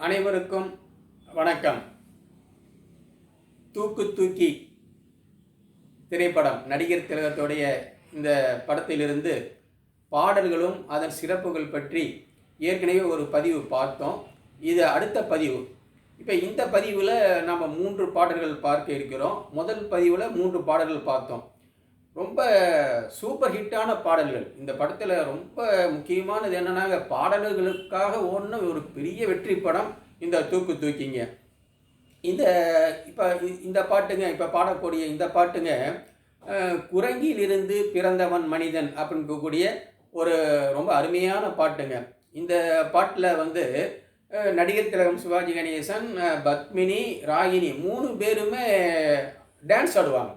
அனைவருக்கும் வணக்கம். தூக்கு தூக்கி திரைப்படம் நடிகர் திலகத்துடைய இந்த படத்திலிருந்து பாடல்களும் அதன் சிறப்புகள் பற்றி ஏற்கனவே ஒரு பதிவு பார்த்தோம். இது அடுத்த பதிவு. இப்போ இந்த பதிவில் நம்ம 3 பாடல்கள் பார்க்க இருக்கிறோம். முதல் பதிவில் 3 பாடல்கள் பார்த்தோம். ரொம்ப சூப்பர் ஹிட்டான பாடல்கள். இந்த படத்தில் ரொம்ப முக்கியமானது என்னென்னாங்க, பாடல்களுக்காக ஓடின ஒரு பெரிய வெற்றி படம் இந்த தூக்கு தூக்கிங்க. இந்த இப்போ இந்த பாட்டுங்க, இப்போ பாடக்கூடிய இந்த பாட்டுங்க, குரங்கிலிருந்து பிறந்தவன் மனிதன் அப்படின்னு கூடிய ஒரு ரொம்ப அருமையான பாட்டுங்க. இந்த பாட்டில் வந்து நடிகர் திலகம், சிவாஜி கணேசன், பத்மினி, ராகினி 3 பேருமே டான்ஸ் ஆடுவாங்க.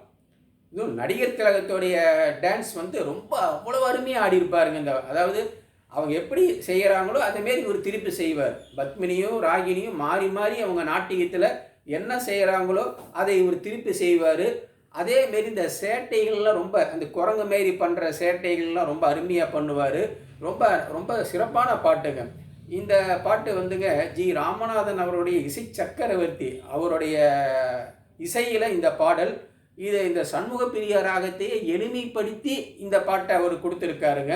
இதுவும் நடிகர் திலகத்துடைய டான்ஸ் வந்து ரொம்ப அவ்வளோ அருமையாக ஆடி இருப்பாருங்க. அதாவது அவங்க எப்படி செய்கிறாங்களோ அதேமாரி ஒரு திருப்பி செய்வார். பத்மினியும் ராகினியும் மாறி மாறி அவங்க நாட்டியத்தில் என்ன செய்கிறாங்களோ அதை இவர் திருப்பி செய்வார். அதேமாரி இந்த சேட்டைகள்லாம் ரொம்ப அந்த குரங்கு மாரி பண்ணுற சேட்டைகள்லாம் ரொம்ப அருமையாக பண்ணுவார். ரொம்ப ரொம்ப சிறப்பான பாட்டுங்க. இந்த பாட்டு வந்துங்க ஜி ராமநாதன் அவருடைய இசை சக்கரவர்த்தி அவருடைய இசையில் இந்த பாடல். இதை இந்த சண்முக பிரிய ராகத்தையே எளிமைப்படுத்தி இந்த பாட்டை அவர் கொடுத்துருக்காருங்க.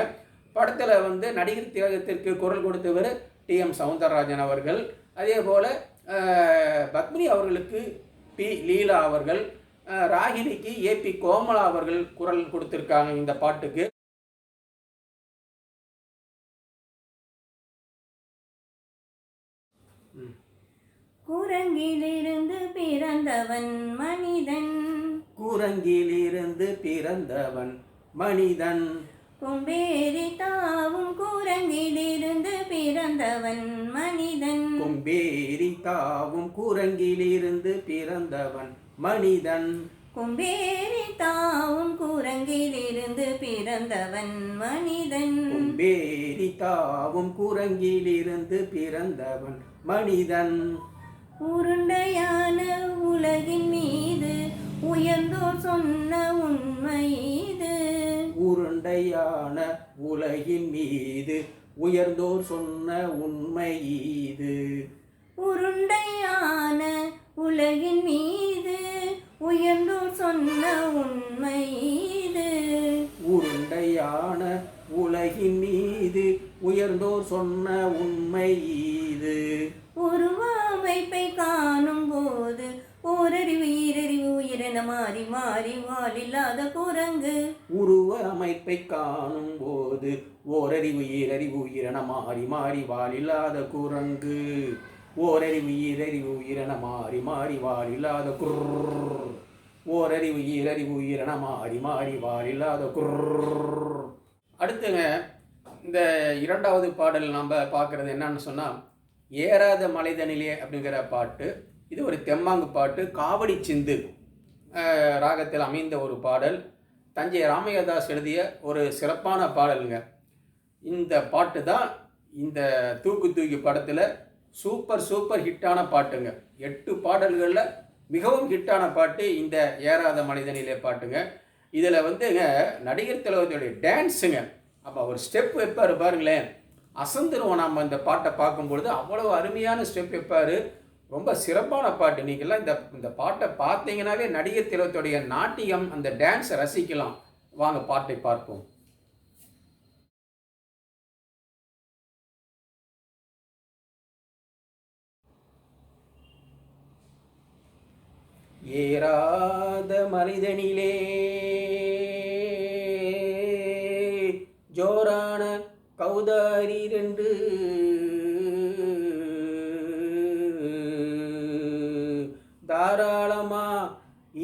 படத்தில் வந்து நடிகர் திலகத்திற்கு குரல் கொடுத்தவர் டி.எம். சௌந்தரராஜன் அவர்கள். அதே போல் பத்மினி அவர்களுக்கு பி. லீலா அவர்கள், ராகினிக்கு ஏ.பி. கோமலா அவர்கள் குரல் கொடுத்துருக்காங்க இந்த பாட்டுக்கு. குரங்கிலிருந்து பிறந்தவன் மனிதன், குரங்கிலிருந்து பிறந்தவன் மனிதன், கொம்பேறி தாவும் குரங்கிலிருந்து பிறந்தவன் மனிதன், கொம்பேறி தாவும் குரங்கிலிருந்து பிறந்தவன் மனிதன், கொம்பேறி தாவும் குரங்கிலிருந்து பிறந்தவன் மனிதன், கொம்பேறி தாவும் குரங்கிலிருந்து பிறந்தவன் மனிதன், உருண்டையான உலகின் மீது உயர்ந்தோர் சொன்ன உண்மை இது, உருண்டையான உலகின் மீது உயர்ந்தோர் சொன்ன உண்மை இது, உருண்டையான உலகின் மீது உயர்ந்தோர் சொன்ன உண்மை இது, உருண்டையான உலகின் மீது உயர்ந்தோர் சொன்ன உண்மை இது, உருவ அமைப்பை காணும் போது ஓரறிவு ஈரறிவு உயிரென மாறி மாறி வாலில்லாத குரங்கு, உருவ அமைப்பை காணும் போது ஓரறிவு ஈரறிவு உயிரென மாறி மாறி வாலில்லாத குரங்கு, ஓரறிவு ஈரறிவு உயிரென மாறி மாறி வாலில்லாத குர், ஓரறிவு ஈரறிவு உயிரென மாறி மாறி வாலில்லாத குர். அடுத்துங்க இந்த 2வது பாடல் நாம் பார்க்குறது என்னன்னு சொன்னால், ஏறாத மலைதனிலே அப்படிங்கிற பாட்டு. இது ஒரு தெம்மாங்கு பாட்டு, காவடி சிந்து ராகத்தில் அமைந்த ஒரு பாடல். தஞ்சை ராமையாதாஸ் எழுதிய ஒரு சிறப்பான பாடலுங்க. இந்த பாட்டு தான் இந்த தூக்கு தூக்கி படத்தில் சூப்பர் ஹிட்டான பாட்டுங்க. 8 பாடல்களில் மிகவும் ஹிட்டான பாட்டு இந்த ஏறாத மனிதனிலே பாட்டுங்க. இதில் வந்துங்க நடிகர் திலகத்துடைய டான்ஸுங்க. அப்போ அவர் ஸ்டெப் வைப்பார் பாருங்களேன், அசந்துருவோம். நம்ம இந்த பாட்டை பார்க்கும்பொழுது அவ்வளோ அருமையான ஸ்டெப் வைப்பார். ரொம்ப சிறப்பான பாட்டு. நீங்கள்லாம் இந்த பாட்டை பார்த்தீங்கன்னாவே நடிகர் திலகத்துடைய நாட்டியம், அந்த டான்ஸை ரசிக்கலாம். வாங்க பாட்டை பார்ப்போம். ஏறாத மனிதனிலே ஜோரான கௌதாரி 2 தாராளமா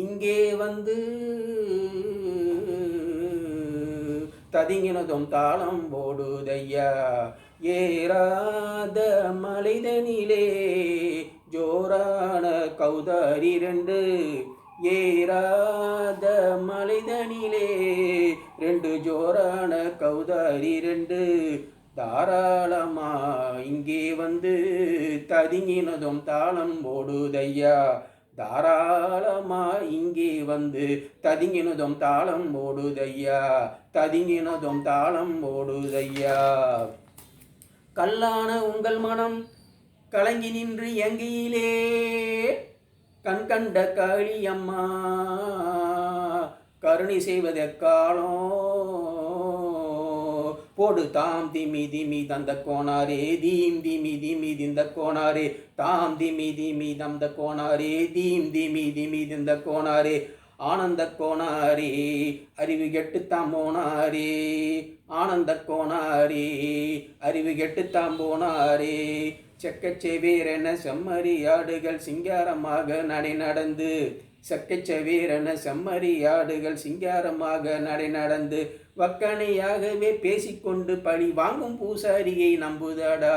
இங்கே வந்து ததிங்கினதும் தாளம் போடுதையா, ஏறாத மலைதனிலே ஜோரான கௌதாரி 2, ஏறாத மலைதனிலே 2 ஜோரான கௌதாரி 2 தாராளமா இங்கே வந்து ததிங்கினதும் தாளம் போடுதையா, தாராளமா இங்கே வந்து ததிங்கினதும் தாளம் போடுதையா, ததிங்கினதும் தாளம் போடுதையா. கல்லான உங்கள் மனம் கலங்கி நின்று எங்கையிலே கண் கண்ட காளியம்மா கருணை செய்வதற்காலம் போடு தாம் திமி திமி தந்த கோணாரே தீம் திமி திமி திந்த கோணாரே தாம் திமி திமி தந்த கோணாரே தீம் திமி திமி திந்த கோணாரே ஆனந்த கோணாரே அறிவு கெட்டு தாம்போனாரே ஆனந்த கோணாரே அறிவு கெட்டு தாம்போனாரே செக்கச்செவேரென செம்மறியாடுகள் சிங்காரமாக நடை நடந்து செக்கச்செவேரென செம்மறியாடுகள் சிங்காரமாக நடை நடந்து வக்கனையாகவே பேசிக்கொண்டு பழி வாங்கும் பூசாரியை நம்புதடா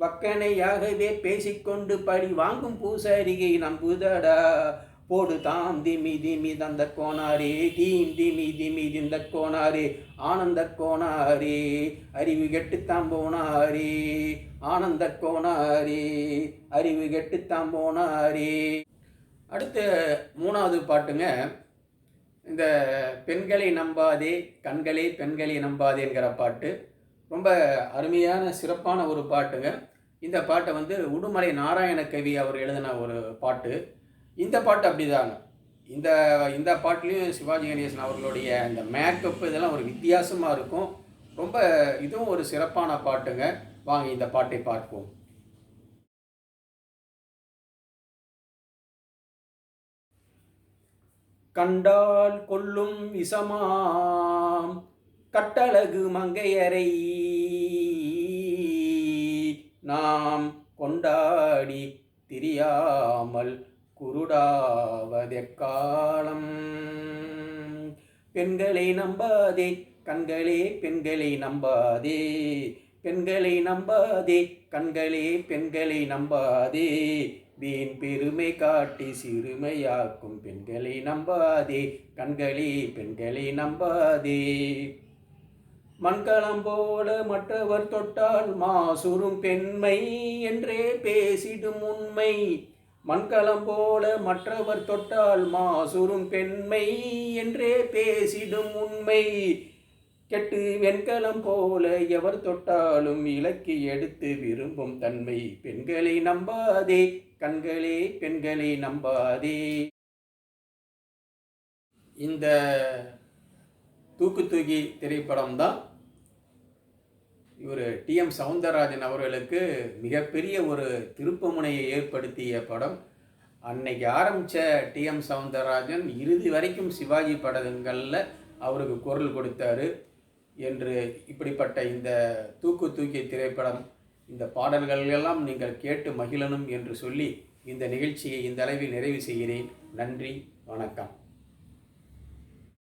வக்கனையாகவே பேசிக்கொண்டு பழி வாங்கும் பூசாரியை நம்புதடா போடு தாம் திமி திமி தந்த கோணாரே தீம் திமி திமி திந்த கோணாரே ஆனந்த கோணாரே அறிவு கெட்டுத்தான் போனாரே ஆனந்த கோணாரே அறிவு கெட்டுத்தான் போனாரே. அடுத்த மூணாவது பாட்டுங்க, இந்த பெண்களை நம்பாதே கண்களே பெண்களை நம்பாதேங்கிற பாட்டு ரொம்ப அருமையான சிறப்பான ஒரு பாட்டுங்க. இந்த பாட்டை உடுமலை நாராயண கவி அவர் எழுதின ஒரு பாட்டு. இந்த பாட்டு அப்படிதாங்க. இந்த பாட்டுலேயும் சிவாஜி கணேசன் அவர்களுடைய இந்த மேக்கப் இதெல்லாம் ஒரு வித்தியாசமாக இருக்கும். ரொம்ப இதுவும் ஒரு சிறப்பான பாட்டுங்க. வாங்க இந்த பாட்டை பார்ப்போம். கண்டால் கொல்லும் விஷமாம் கட்டழகு மங்கையரை நாம் கொண்டாடி திரியாமல் குருடாவதெக்காலம். பெண்களை நம்பாதே கண்களே பெண்களை நம்பாதே பெண்களை நம்பாதே கண்களே பெண்களை நம்பாதே வீண் பெருமை காட்டி சிறுமையாக்கும் பெண்களை நம்பாதே கண்களே பெண்களை நம்பாதே. மண்கலம் போல மற்றவர் தொட்டால் மாசுரும் பெண்மை என்றே பேசிடும் உண்மை. மண்கலம் போல மற்றவர் தொட்டால் மாசுரும் பெண்மை என்றே பேசிடும் உண்மை. கெட்டு வெண்கலம் போல எவர் தொட்டாலும் இலக்கி எடுத்து விரும்பும் தன்மை. பெண்களை நம்பாதே கண்களே பெண்களை நம்பாதே. இந்த தூக்கு தூக்கி திரைப்படம் தான் இவர் டிஎம் சௌந்தரராஜன் அவர்களுக்கு மிகப்பெரிய ஒரு திருப்புமுனையை ஏற்படுத்திய படம். அன்னைக்கு ஆரம்பித்த டிஎம் சௌந்தரராஜன் இறுதி வரைக்கும் சிவாஜி படங்களில் அவருக்கு குரல் கொடுத்தாரு என்று இப்படிப்பட்ட இந்த தூக்கு தூக்கி திரைப்படம் இந்த பாடல்கள் எல்லாம் நீங்கள் கேட்டு மகிழணும் என்று சொல்லி இந்த நிகழ்ச்சியை இந்த அளவில் நிறைவு செய்கிறேன். நன்றி, வணக்கம்.